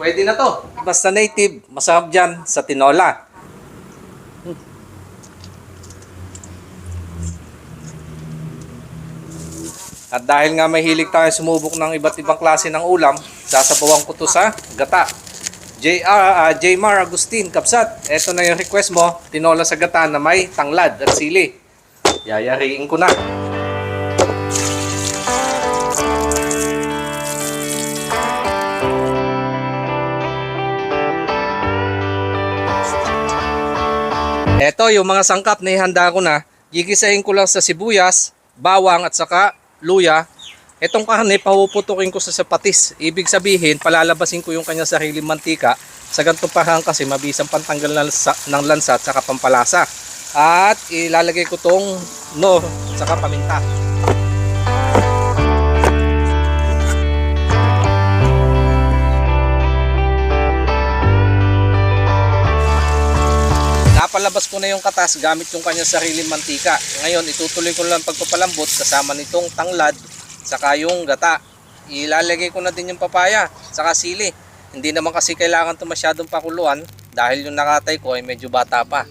Pwede na to. Basta native, masarap dyan sa tinola. At dahil nga mahilig tayo sumubok ng iba't ibang klase ng ulam, sasabawan ko to sa gata. Jmar Agustin Kapsat, eto na yung request mo, tinola sa gata na may tanglad at sili. Yayariin ko na. Eto yung mga sangkap na ihanda ko na. Gigisahin ko lang sa sibuyas, bawang at saka luya. Etong karne, papuputukin ko sa sapatis. Ibig sabihin, palalabasin ko yung kanyang sariling mantika. Sa ganitong parang kasi mabisang pantanggal ng lansa at saka pampalasa. At ilalagay ko tong nor at saka paminta. Napalabas ko na yung katas gamit yung kanyang sariling mantika. Ngayon, itutuloy ko lang pagpapalambot kasama nitong tanglad saka yung gata. Ilalagay ko na din yung papaya saka sili. Hindi naman kasi kailangan ito masyadong pakuluan dahil yung nakatay ko ay medyo bata pa.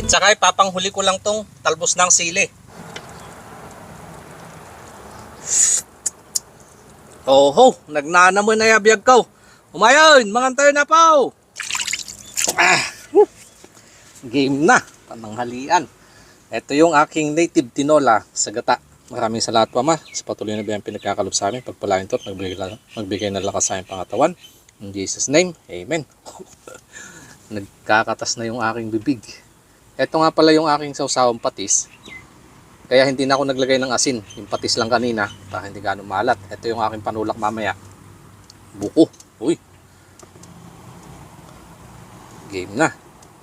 At saka ipapanghuli ko lang tong talbos ng sili. Oho, nagnana mo na yabiyag ko. Umayon, mangantayo na po. Game na, pananghalian. Ito yung aking native tinola sa gata. Maraming salamat pa ma sa patuloy na biyang pinagkakalob sa amin. Pagpalain to at magbigay na lakas sa aming pangatawan. In Jesus' name, Amen. Nagkakatas na yung aking bibig. Ito nga pala yung aking sausawang patis. Kaya hindi na ako naglagay ng asin. Yung patis lang kanina para hindi gano'ng malat. Ito yung aking panulak mamaya. Buko. Uy. Game na.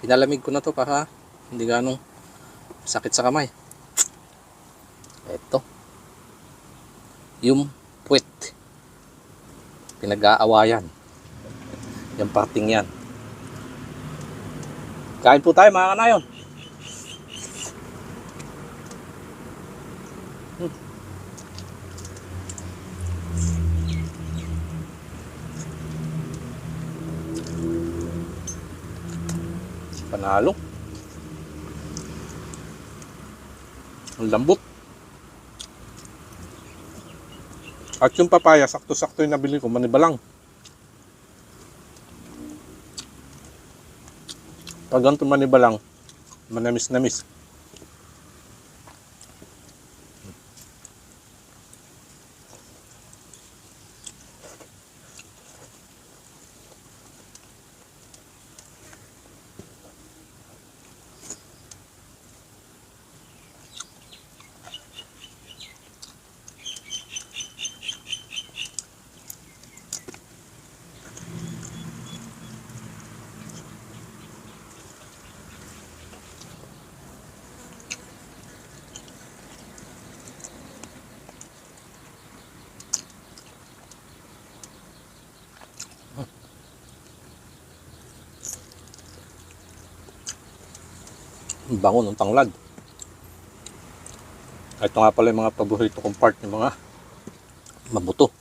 Pinalamig ko na to para hindi gano'ng sakit sa kamay. Ito. Yung puwet. Pinag-aawayan. Yung parting yan. Kain po tayo mga kanayon. Panalo. Ang lambot. At yung papaya, sakto-sakto yung nabili ko, manibalang. Pag ganito manibalang, manamis-namis. Ang bango ng tanglad. Ito nga pala yung mga paborito kong part ng mga mabuto.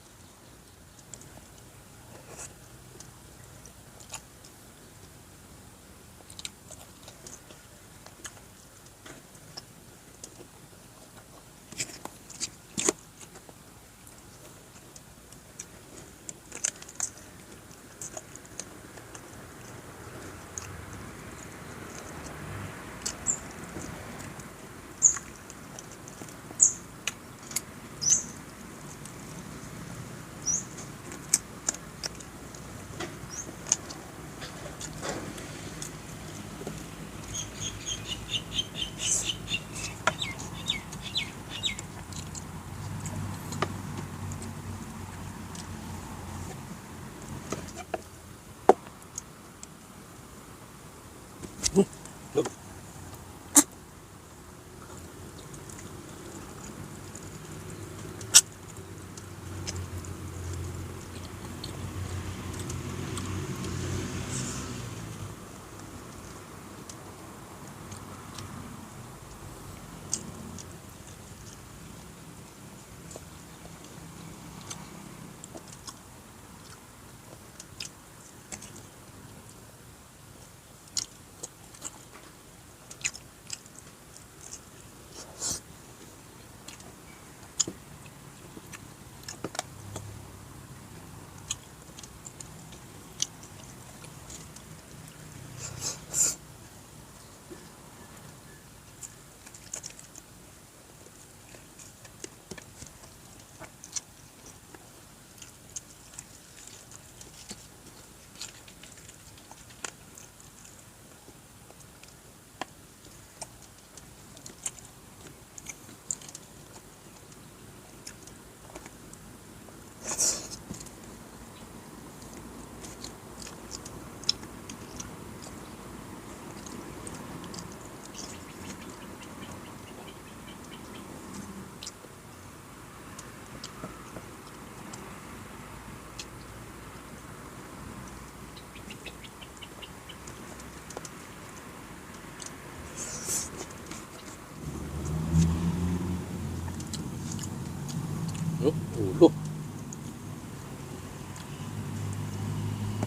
Oh, ulo.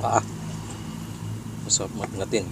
Paa. Masarap natin.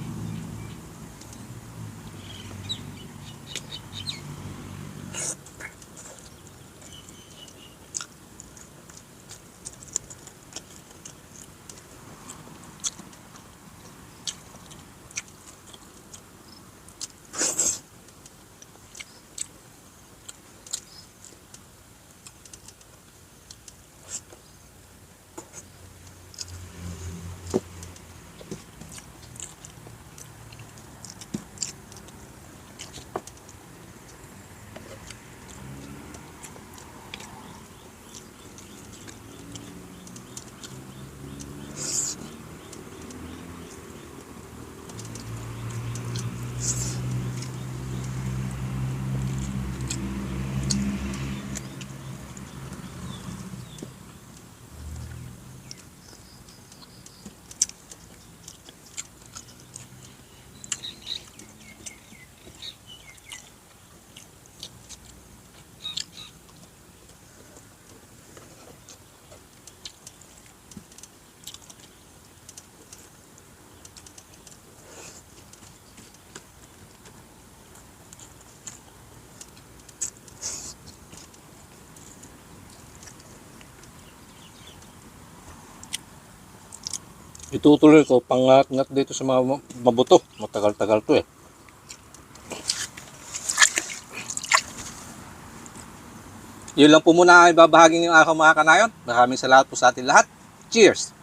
Itutuloy ko pangat-ngat dito sa mga mabuto. Matagal-tagal to eh. Yun lang po muna ang ibabahagi ng aking mga kanayon. Maraming salamat po sa atin lahat. Cheers!